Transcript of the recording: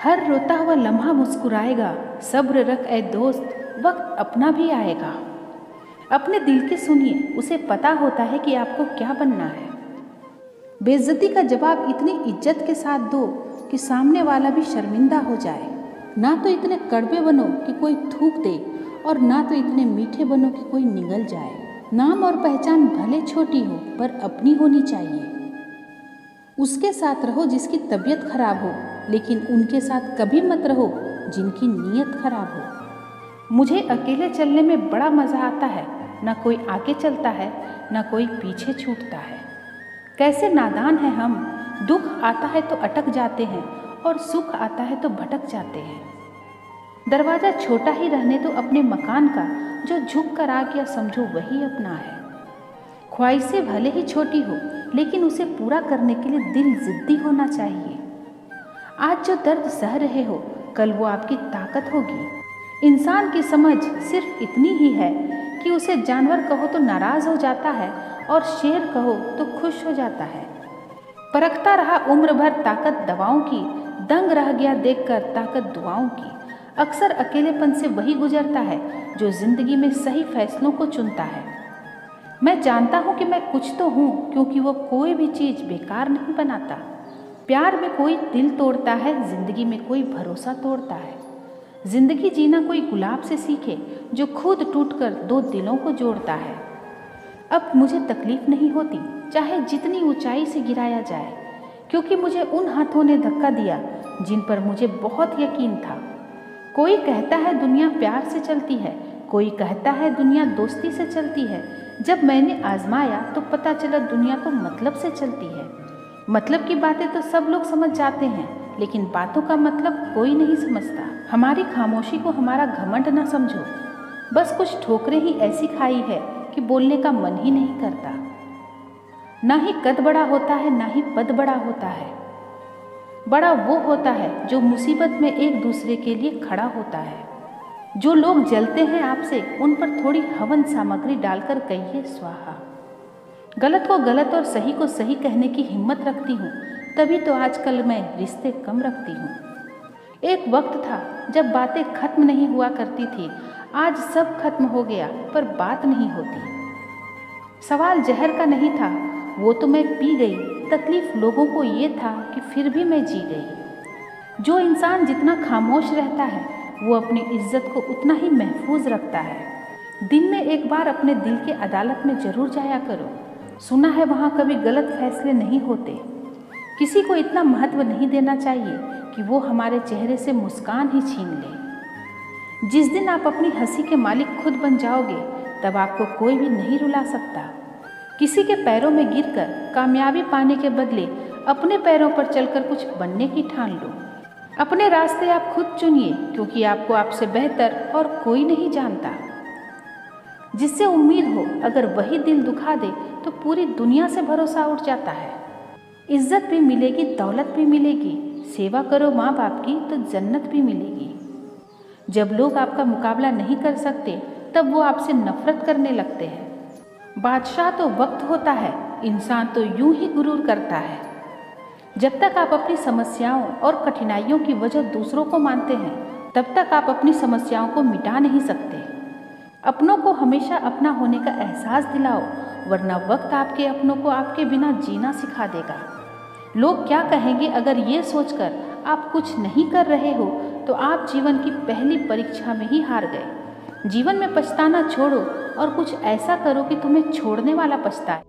हर रोता हुआ लम्हा मुस्कुराएगा, सब्र रख ए दोस्त, वक्त अपना भी आएगा। अपने दिल की सुनिए, उसे पता होता है कि आपको क्या बनना है। बेइज्जती का जवाब इतनी इज्जत के साथ दो कि सामने वाला भी शर्मिंदा हो जाए। ना तो इतने कड़वे बनो कि कोई थूक दे, और ना तो इतने मीठे बनो कि कोई निगल जाए। नाम और पहचान भले छोटी हो पर अपनी होनी चाहिए। उसके साथ रहो जिसकी तबीयत खराब हो, लेकिन उनके साथ कभी मत रहो जिनकी नीयत खराब हो। मुझे अकेले चलने में बड़ा मज़ा आता है, ना कोई आगे चलता है ना कोई पीछे छूटता है। कैसे नादान हैं हम, दुख आता है तो अटक जाते हैं और सुख आता है तो भटक जाते हैं। दरवाज़ा छोटा ही रहने दो अपने मकान का, जो झुक कर आ गया समझो वही अपना है। ख्वाहिशें भले ही छोटी हो, लेकिन उसे पूरा करने के लिए दिल जिद्दी होना चाहिए। आज जो दर्द सह रहे हो, कल वो आपकी ताकत होगी। इंसान की समझ सिर्फ इतनी ही है कि उसे जानवर कहो तो नाराज़ हो जाता है और शेर कहो तो खुश हो जाता है। परखता रहा उम्र भर ताकत दवाओं की, दंग रह गया देखकर ताकत दुआओं की। अक्सर अकेलेपन से वही गुजरता है जो जिंदगी में सही फैसलों को चुनता है। मैं जानता हूँ कि मैं कुछ तो हूँ, क्योंकि वो कोई भी चीज़ बेकार नहीं बनाता। प्यार में कोई दिल तोड़ता है, जिंदगी में कोई भरोसा तोड़ता है। जिंदगी जीना कोई गुलाब से सीखे जो खुद टूटकर दो दिलों को जोड़ता है। अब मुझे तकलीफ नहीं होती चाहे जितनी ऊंचाई से गिराया जाए, क्योंकि मुझे उन हाथों ने धक्का दिया जिन पर मुझे बहुत यकीन था। कोई कहता है दुनिया प्यार से चलती है, कोई कहता है दुनिया दोस्ती से चलती है। जब मैंने आजमाया तो पता चला दुनिया तो मतलब से चलती है। मतलब की बातें तो सब लोग समझ जाते हैं, लेकिन बातों का मतलब कोई नहीं समझता। हमारी खामोशी को हमारा घमंड ना समझो, बस कुछ ठोकरें ही ऐसी खाई है कि बोलने का मन ही नहीं करता। ना ही कद बड़ा होता है ना ही पद बड़ा होता है। बड़ा वो होता है जो मुसीबत में एक दूसरे के लिए खड़ा होता है। जो लोग जलते हैं आपसे, उन पर थोड़ी हवन सामग्री डालकर कहिए स्वाहा। गलत को गलत और सही को सही कहने की हिम्मत रखती हूँ, तभी तो आजकल मैं रिश्ते कम रखती हूँ। एक वक्त था जब बातें खत्म नहीं हुआ करती थी, आज सब खत्म हो गया पर बात नहीं होती। सवाल जहर का नहीं था, वो तो मैं पी गई। तकलीफ लोगों को ये था कि फिर भी मैं जी गई। जो इंसान जितना खामोश रहता है, वो अपनी इज्जत को उतना ही महफूज रखता है। दिन में एक बार अपने दिल की अदालत में जरूर जाया करो। सुना है वहाँ कभी गलत फैसले नहीं होते। किसी को इतना महत्व नहीं देना चाहिए कि वो हमारे चेहरे से मुस्कान ही छीन ले। जिस दिन आप अपनी हंसी के मालिक खुद बन जाओगे, तब आपको कोई भी नहीं रुला सकता। किसी के पैरों में गिरकर कामयाबी पाने के बदले अपने पैरों पर चलकर कुछ बनने की ठान लो। अपने रास्ते आप खुद चुनिए, क्योंकि आपको आपसे बेहतर और कोई नहीं जानता। जिससे उम्मीद हो अगर वही दिल दुखा दे, तो पूरी दुनिया से भरोसा उठ जाता है। इज्जत भी मिलेगी, दौलत भी मिलेगी। सेवा करो माँ बाप की तो जन्नत भी मिलेगी। जब लोग आपका मुकाबला नहीं कर सकते, तब वो आपसे नफरत करने लगते हैं। बादशाह तो वक्त होता है, इंसान तो यूं ही गुरूर करता है। जब तक आप अपनी समस्याओं और कठिनाइयों की वजह दूसरों को मानते हैं, तब तक आप अपनी समस्याओं को मिटा नहीं सकते। अपनों को हमेशा अपना होने का एहसास दिलाओ, वरना वक्त आपके अपनों को आपके बिना जीना सिखा देगा। लोग क्या कहेंगे अगर ये सोचकर आप कुछ नहीं कर रहे हो, तो आप जीवन की पहली परीक्षा में ही हार गए। जीवन में पछताना छोड़ो और कुछ ऐसा करो कि तुम्हें छोड़ने वाला पछताए।